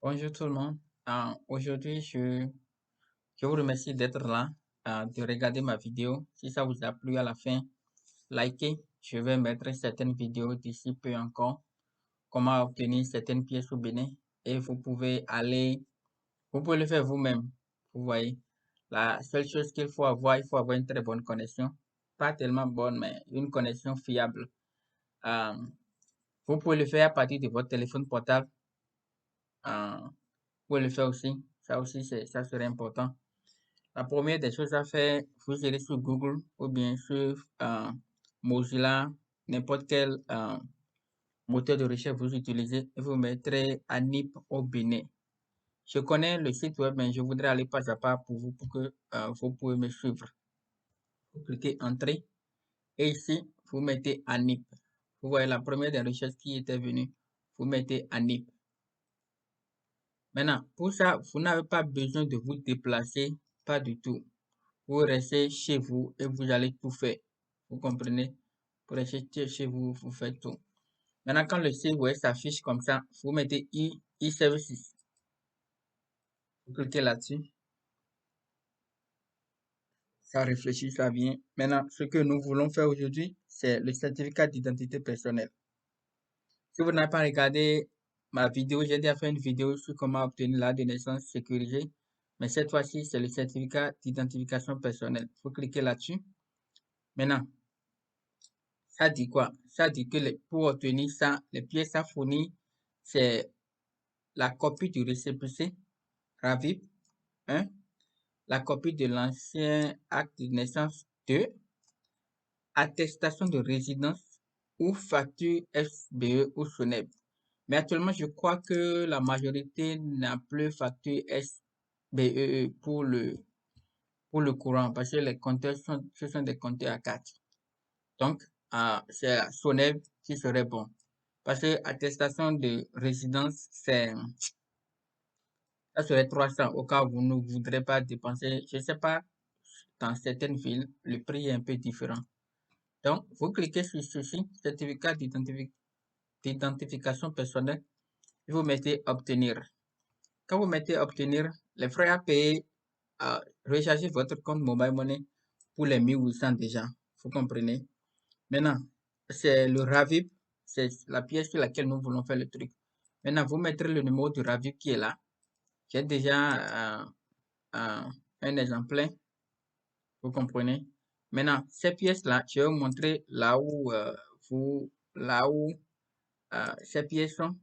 Bonjour tout le monde. Aujourd'hui, je vous remercie d'être là, de regarder ma vidéo. Si ça vous a plu à la fin, likez. Je vais mettre certaines vidéos d'ici peu encore. Comment obtenir certaines pièces au Bénin. Et vous pouvez le faire vous-même. Vous voyez, la seule chose il faut avoir une très bonne connexion. Pas tellement bonne, mais une connexion fiable. Euh, Vous pouvez le faire à partir de votre téléphone portable. Vous pouvez le faire aussi. Ça aussi, ça serait important. La première des choses à faire, vous irez sur Google ou bien sur Mozilla, n'importe quel moteur de recherche vous utilisez et vous mettrez ANIP au Bénin. Je connais le site web, mais je voudrais aller pas à pas pour vous pour que vous pouvez me suivre. Vous cliquez Entrée et ici, vous mettez ANIP. Vous voyez la première des recherches qui était venue. Vous mettez ANIP. Maintenant, pour ça, vous n'avez pas besoin de vous déplacer, pas du tout. Vous restez chez vous et vous allez tout faire. Vous comprenez? Vous restez chez vous, vous faites tout. Maintenant, quand le site web s'affiche comme ça, vous mettez e-services. Vous cliquez là-dessus. Ça réfléchit, ça vient. Maintenant, ce que nous voulons faire aujourd'hui, c'est le certificat d'identité personnelle. Si vous n'avez pas regardé ma vidéo, j'ai déjà fait une vidéo sur comment obtenir l'acte de naissance sécurisé. Mais cette fois-ci, c'est le certificat d'identification personnelle. Vous cliquez là-dessus. Maintenant, ça dit quoi? Ça dit que pour obtenir ça, les pièces à fournir, c'est la copie du récépissé RAVIP 1, la copie de l'ancien acte de naissance 2, attestation de résidence ou facture SBE ou SONEB. Mais actuellement, je crois que la majorité n'a plus facture SBE pour le courant parce que les compteurs ce sont des compteurs à 4. Donc, c'est la SONEB qui serait bon. Parce que attestation de résidence, ça serait 300 au cas où vous ne voudrez pas dépenser. Je ne sais pas, dans certaines villes, le prix est un peu différent. Donc, vous cliquez sur ceci, certificat d'identification personnelle, et vous mettez obtenir. Quand vous mettez obtenir, les frais à payer, recharger votre compte Mobile Money pour les 1800 déjà. Vous comprenez? Maintenant, c'est le RAVIP, c'est la pièce sur laquelle nous voulons faire le truc. Maintenant, vous mettrez le numéro du RAVIP qui est là. J'ai déjà un exemplaire, vous comprenez? Maintenant, ces pièces-là, je vais vous montrer là où ces pièces sont.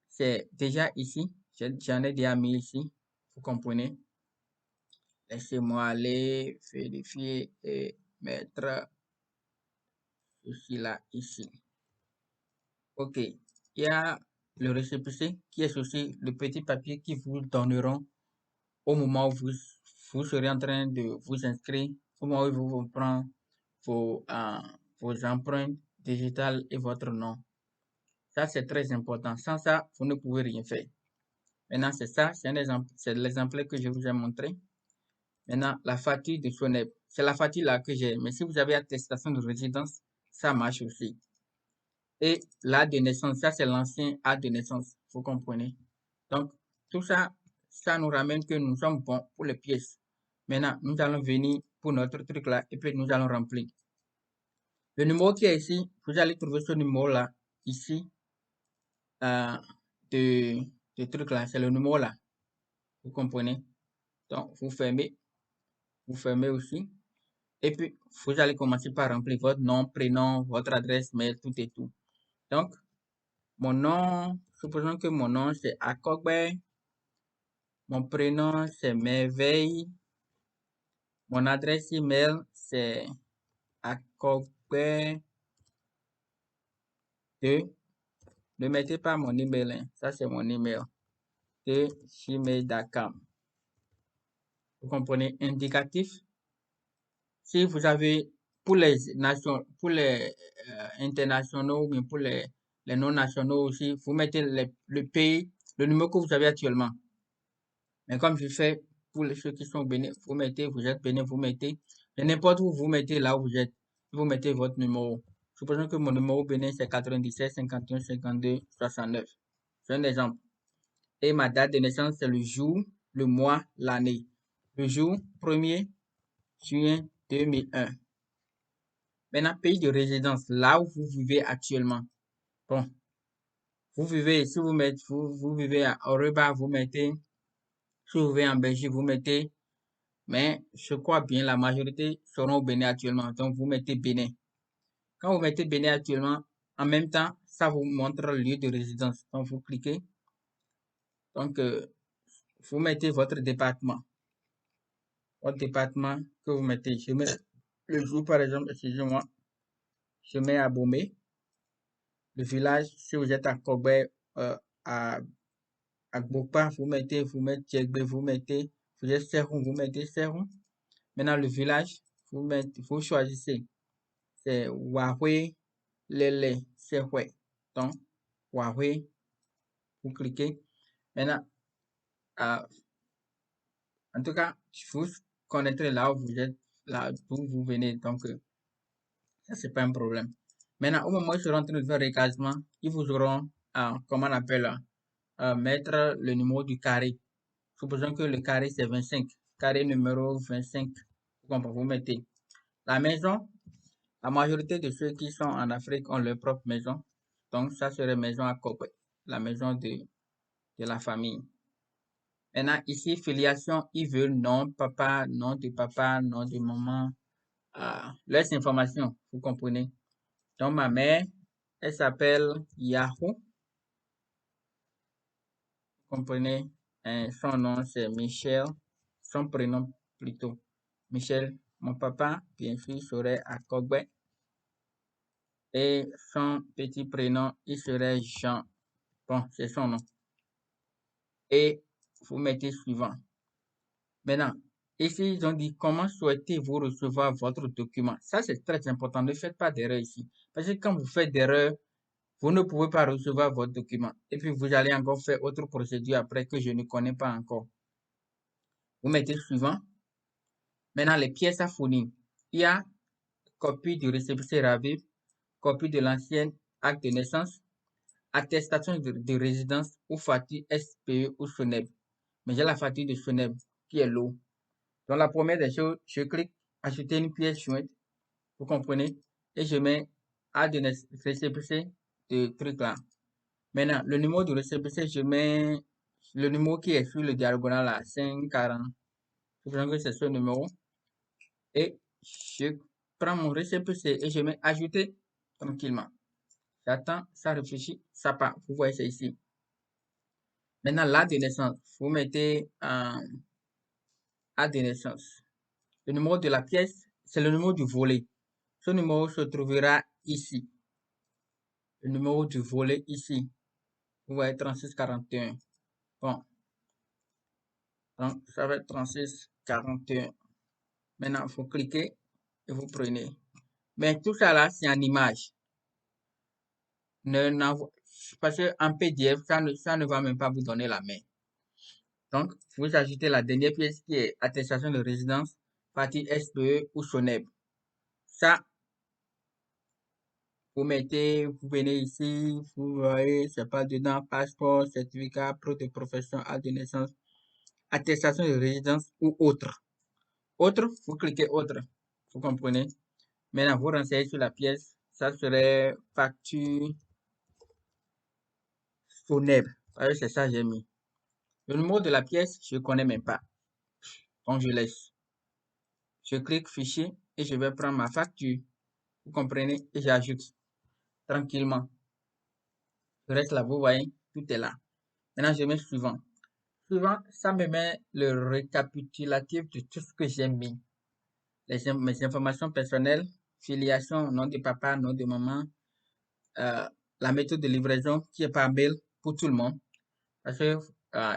C'est déjà ici. J'en ai déjà mis ici. Vous comprenez? Laissez-moi aller vérifier et mettre ceci là, ici. Ok. Il y a le récépissé qui est aussi le petit papier qui vous donneront au moment où vous serez en train de vous inscrire, au moment où vous prendre vos empreintes digitales et votre nom. Ça, c'est très important. Sans ça, vous ne pouvez rien faire. Maintenant, c'est ça, c'est un exemple, c'est l'exemple que je vous ai montré. Maintenant, la facture de SONEB, c'est la facture là que j'ai. Mais si vous avez attestation de résidence, ça marche aussi. Et l'acte de naissance, ça c'est l'ancien acte de naissance, vous comprenez? Donc, tout ça, ça nous ramène que nous sommes bons pour les pièces. Maintenant, nous allons venir pour notre truc là et puis nous allons remplir. Le numéro qui est ici, vous allez trouver ce numéro là, ici, de truc là, c'est le numéro là. Vous comprenez? Donc, vous fermez aussi. Et puis, vous allez commencer par remplir votre nom, prénom, votre adresse mail, tout et tout. Donc, mon nom, supposons que mon nom c'est Akogbe, mon prénom c'est Merveille, mon adresse email c'est Akogbe2. Ne mettez pas mon email, hein. Ça c'est mon email de gmail.com. Vous comprenez? Indicatif. Si vous avez pour les internationaux ou bien pour les non nationaux aussi, vous mettez le pays, le numéro que vous avez actuellement. Mais comme je fais pour ceux qui sont bénis, vous êtes bénis, vous mettez, et n'importe où vous mettez là où vous êtes, vous mettez votre numéro. Supposons que mon numéro bénin c'est 97 51 52 69. C'est un exemple. Et ma date de naissance, c'est le jour, le mois, l'année. Le jour 1er juin 2001. Maintenant, pays de résidence, là où vous vivez actuellement. Bon, vous vivez, si vous mettez, vous vivez à Aruba, vous mettez, si vous vivez en Belgique, vous mettez, mais je crois bien la majorité seront au Bénin actuellement. Donc, vous mettez Bénin. Quand vous mettez Bénin actuellement, en même temps, ça vous montre le lieu de résidence. Donc, vous cliquez. Donc, vous mettez votre département. Votre département que vous mettez. Je mets le jour, par exemple, excusez-moi. Je mets à Bomé. Le village, si vous êtes à Kobé, à Gbokpa, vous mettez Djegbe, vous mettez, vous êtes Seroun, vous mettez Seroun. Maintenant, le village, vous choisissez. C'est Wahwe, Lele, Sehwe. Donc, Wahwe, vous cliquez. Maintenant, en tout cas, vous connaîtrez là où vous êtes, là d'où vous venez. Donc, ça, c'est pas un problème. Maintenant, au moment où je suis en train de faire recasement, ils vous auront, comment on appelle, mettre le numéro du carré. Supposons que le carré, c'est 25. Carré numéro 25. Vous mettez. La maison, la majorité de ceux qui sont en Afrique ont leur propre maison. Donc, ça serait maison à Kopé, la maison de la famille. Maintenant, ici, filiation, ils veulent nom de papa, nom de maman, leurs informations, vous comprenez. Donc, ma mère, elle s'appelle Yahoo, vous comprenez. Son nom, c'est Michel, son prénom plutôt, Michel. Mon papa, bien sûr, serait Akogbe. Et son petit prénom, il serait Jean. Bon, c'est son nom. Et vous mettez suivant. Maintenant, ici, ils ont dit comment souhaitez-vous recevoir votre document. Ça, c'est très important. Ne faites pas d'erreur ici. Parce que quand vous faites d'erreur, vous ne pouvez pas recevoir votre document. Et puis, vous allez encore faire autre procédure après que je ne connais pas encore. Vous mettez suivant. Maintenant, les pièces à fournir. Il y a copie du récépissé RAVIP, copie de l'ancienne acte de naissance, attestation de résidence ou facture SPE ou SONEB. Mais j'ai la facture de SONEB qui est l'eau. Donc, la première des choses, je clique ajouter une pièce jointe. Vous comprenez? Et je mets acte de récépissé de truc là. Maintenant, le numéro de récépissé, je mets le numéro qui est sur le diagonal là, 540. Je prends que c'est ce numéro. Et je prends mon récépissé et je mets ajouter tranquillement. J'attends, ça réfléchit, ça part. Vous voyez, c'est ici. Maintenant, l'acte de naissance, vous mettez acte de naissance. Le numéro de la pièce, c'est le numéro du volet. Ce numéro se trouvera ici. Le numéro du volet ici. Vous voyez 3641. Bon. Donc, ça va être 3641. Maintenant, il faut cliquer et vous prenez. Mais tout ça là, c'est en image. Parce qu'en PDF, ça ne va même pas vous donner la main. Donc, vous ajoutez la dernière pièce qui est attestation de résidence, partie SPE ou SONEB. Ça, vous venez ici, vous voyez, c'est pas dedans, passeport, certificat, preuve de profession, acte de naissance, attestation de résidence ou autre. Autre, vous cliquez autre. Vous comprenez? Maintenant, vous renseignez sur la pièce. Ça serait facture SONEB. C'est ça j'ai mis. Le numéro de la pièce, je ne connais même pas. Donc, je laisse. Je clique fichier et je vais prendre ma facture. Vous comprenez? Et j'ajoute tranquillement. Je reste là, vous voyez, tout est là. Maintenant, je mets suivant. Suivant, ça me met le récapitulatif de tout ce que j'ai mis. Mes informations personnelles, filiation, nom de papa, nom de maman, la méthode de livraison qui est par mail pour tout le monde. Parce que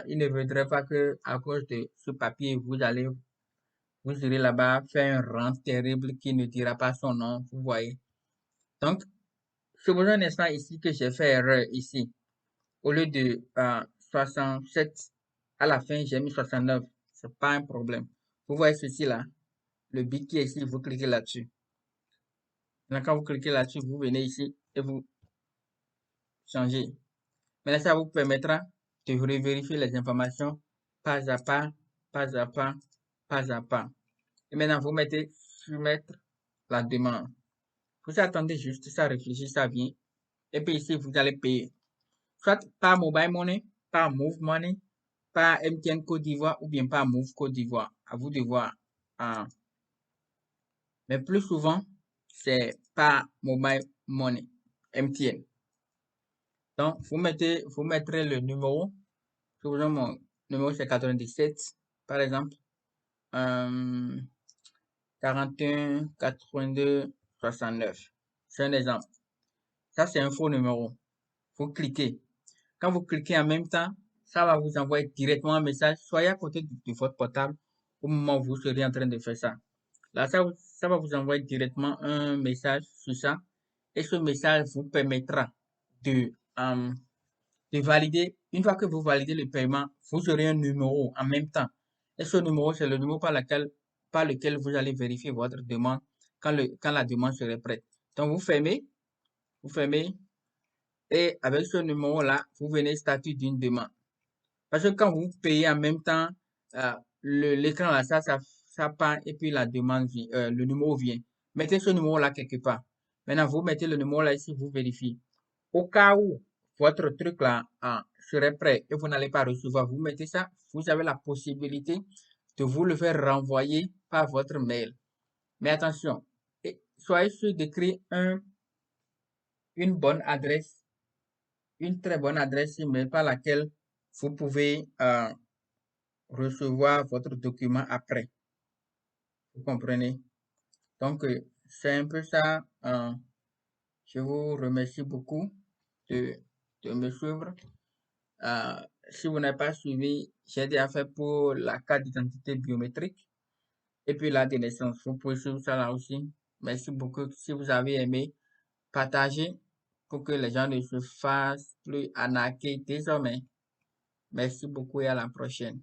il ne voudrait pas que à cause de ce papier, vous irez là-bas faire un rang terrible qui ne dira pas son nom, vous voyez. Donc, supposons un instant ici que j'ai fait erreur ici. Au lieu de 67, à la fin, j'ai mis 69. C'est pas un problème. Vous voyez ceci là, le bit qui est ici, vous cliquez là-dessus. Maintenant, quand vous cliquez là-dessus, vous venez ici et vous changez. Maintenant, ça vous permettra devrez vérifier les informations pas à pas, pas à pas, pas à pas. Et maintenant, vous mettez soumettre la demande. Vous attendez juste, ça réfléchit, ça vient. Et puis ici, vous allez payer. Soit par Mobile Money, par Move Money, par MTN Côte d'Ivoire ou bien par Move Côte d'Ivoire. À vous de voir. Mais plus souvent, c'est par Mobile Money, MTN. Donc, vous mettrez le numéro. Supposons mon numéro c'est 97, par exemple. 41 82 69. C'est un exemple. Ça, c'est un faux numéro. Vous cliquez. Quand vous cliquez en même temps, ça va vous envoyer directement un message. Soyez à côté de votre portable au moment où vous serez en train de faire ça. Là, ça va vous envoyer directement un message sur ça. Et ce message vous permettra de, valider. Une fois que vous validez le paiement, vous aurez un numéro en même temps. Et ce numéro, c'est le numéro par lequel vous allez vérifier votre demande quand la demande serait prête. Donc, vous fermez, et avec ce numéro-là, vous venez statut d'une demande. Parce que quand vous payez en même temps, l'écran là, ça part et puis la demande vient, le numéro vient. Mettez ce numéro-là quelque part. Maintenant, vous mettez le numéro là ici, vous vérifiez. Au cas où votre truc là serait prêt et vous n'allez pas recevoir, vous mettez ça, vous avez la possibilité de vous le faire renvoyer par votre mail. Mais attention, soyez sûr d'écrire une bonne adresse, une très bonne adresse email par laquelle vous pouvez recevoir votre document après. Vous comprenez? Donc, c'est un peu ça. Je vous remercie beaucoup de, me suivre. Si vous n'avez pas suivi, j'ai déjà fait pour la carte d'identité biométrique et puis la de naissance. Vous pouvez suivre ça là aussi. Merci beaucoup. Si vous avez aimé, partagez pour que les gens ne se fassent plus arnaquer désormais. Merci beaucoup et à la prochaine.